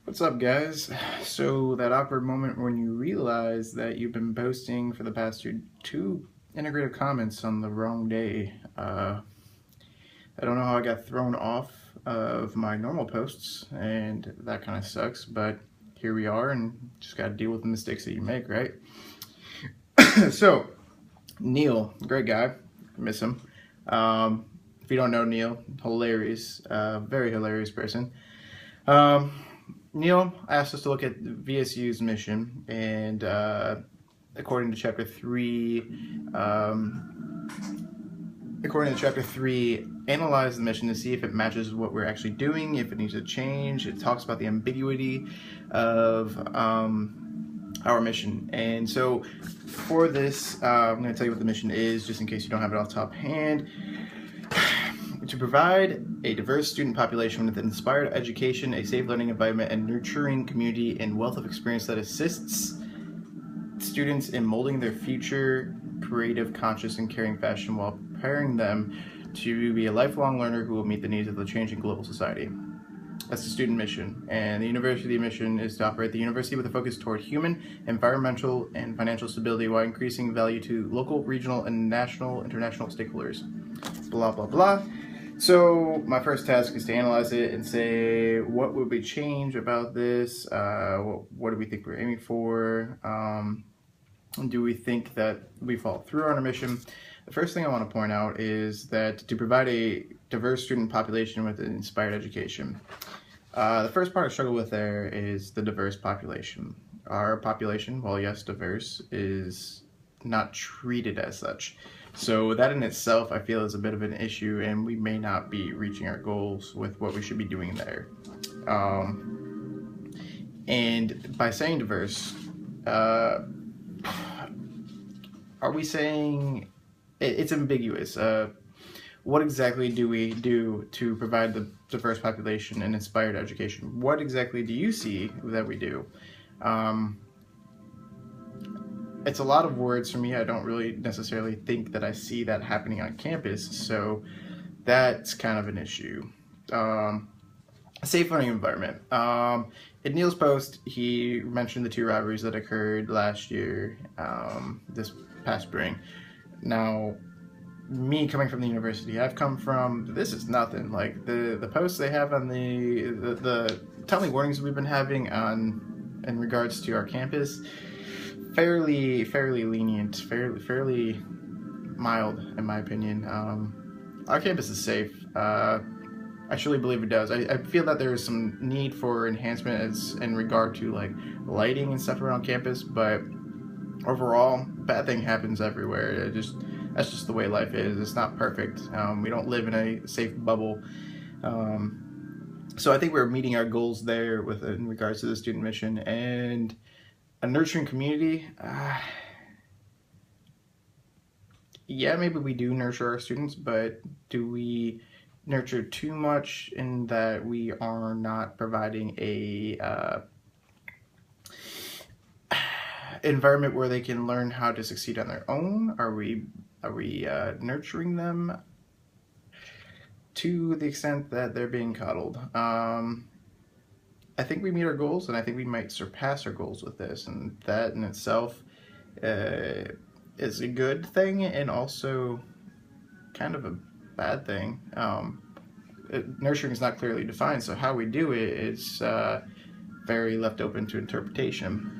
What's up, guys? So that awkward moment when you realize that you've been posting for the past two integrative comments on the wrong day. I don't know how I got thrown off of my normal posts, and that kind of sucks, but here we are, and just got to deal with the mistakes that you make, right? So, Neil, great guy, miss him. If you don't know Neil, hilarious, very hilarious person. Um, Neil asked us to look at VSU's mission, and according to chapter 3, analyze the mission to see if it matches what we're actually doing, if it needs to change. It talks about the ambiguity of our mission. And so for this, I'm going to tell you what the mission is, just in case you don't have it off the top hand. To provide a diverse student population with inspired education, a safe learning environment, and nurturing community and wealth of experience that assists students in molding their future creative, conscious, and caring fashion while preparing them to be a lifelong learner who will meet the needs of the changing global society. That's the student mission, and the university mission is to operate the university with a focus toward human, environmental, and financial stability while increasing value to local, regional, and national, international stakeholders. Blah, blah, blah. So my first task is to analyze it and say, what would we change about this? What do we think we're aiming for? Do we think that we fall through on our mission? The first thing I want to point out is that to provide a diverse student population with an inspired education. The first part I struggle with there is the diverse population. Our population, while yes, diverse, is not treated as such. So that in itself, I feel, is a bit of an issue, and we may not be reaching our goals with what we should be doing there. And by saying diverse, are we saying it's ambiguous? What exactly do we do to provide the diverse population and inspired education? What exactly do you see that we do? It's a lot of words for me. I don't really necessarily think that I see that happening on campus, so that's kind of an issue. A safe learning environment. In Neil's post, he mentioned the 2 robberies that occurred last year, this past spring. Now, me coming from the university I've come from, this is nothing. Like the posts they have on the timely warnings we've been having in regards to our campus, fairly lenient, fairly mild in my opinion. Our campus is safe. I truly believe it does. I feel that there is some need for enhancement in regard to like lighting and stuff around campus, but overall, bad thing happens everywhere. That's just the way life is. It's not perfect. We don't live in a safe bubble. So I think we're meeting our goals there in regards to the student mission and a nurturing community. Yeah, maybe we do nurture our students, but do we nurture too much in that we are not providing a environment where they can learn how to succeed on their own? Are we nurturing them to the extent that they're being coddled? I think we meet our goals, and I think we might surpass our goals with this, and that in itself is a good thing and also kind of a bad thing. Nurturing is not clearly defined, so how we do it is very left open to interpretation.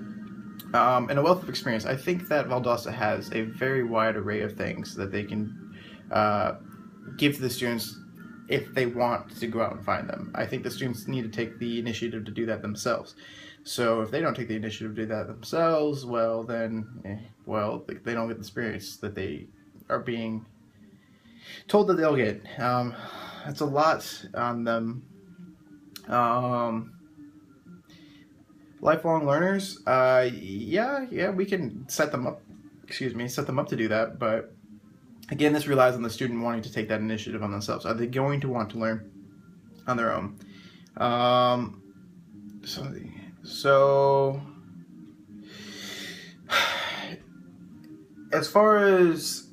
And a wealth of experience. I think that Valdosta has a very wide array of things that they can give to the students if they want to go out and find them. I think the students need to take the initiative to do that themselves. So if they don't take the initiative to do that themselves, well then, they don't get the experience that they are being told that they'll get. That's a lot on them. Lifelong learners, yeah, we can set them up to do that, but again, this relies on the student wanting to take that initiative on themselves. Are they going to want to learn on their own? So as far as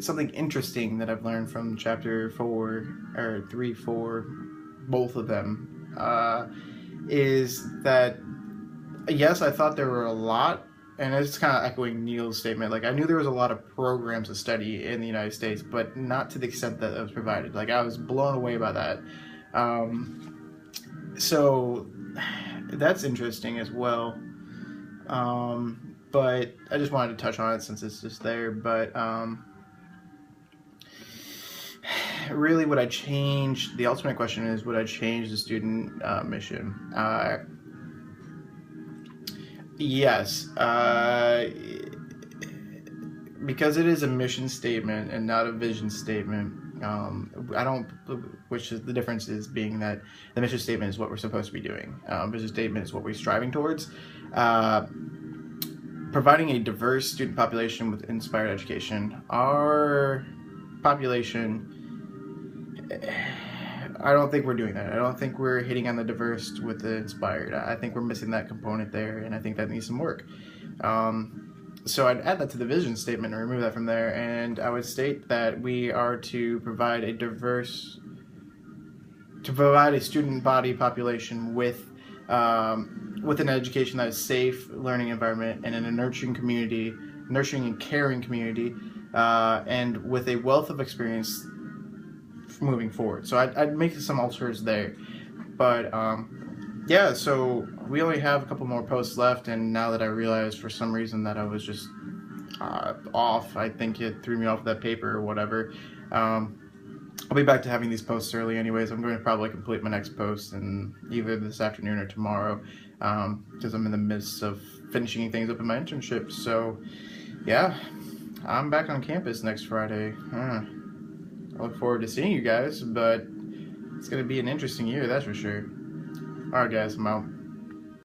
something interesting that I've learned from chapter 4 or 3, 4, both of them, is that yes, I thought there were a lot, and it's kind of echoing Neil's statement. Like, I knew there was a lot of programs to study in the United States, but not to the extent that it was provided. Like, I was blown away by that. So that's interesting as well. But I just wanted to touch on it since it's just there. But really, would I change? The ultimate question is, would I change the student mission? Yes, because it is a mission statement and not a vision statement. I don't, which is the difference is being that the mission statement is what we're supposed to be doing. Vision statement is what we're striving towards. Providing a diverse student population with inspired education. Our population, I don't think we're doing that. I don't think we're hitting on the diverse with the inspired. I think we're missing that component there, and I think that needs some work. So I'd add that to the vision statement and remove that from there, and I would state that we are to provide a student body population with an education that is safe, learning environment, and in a nurturing and caring community, and with a wealth of experience moving forward. So I'd make some alters there, but yeah, so we only have a couple more posts left, and now that I realized for some reason that I was just off, I think it threw me off that paper or whatever. I'll be back to having these posts early anyways. I'm going to probably complete my next post in either this afternoon or tomorrow, because I'm in the midst of finishing things up in my internship. So yeah, I'm back on campus next Friday. I look forward to seeing you guys, but it's going to be an interesting year, that's for sure. Alright guys, I'm out.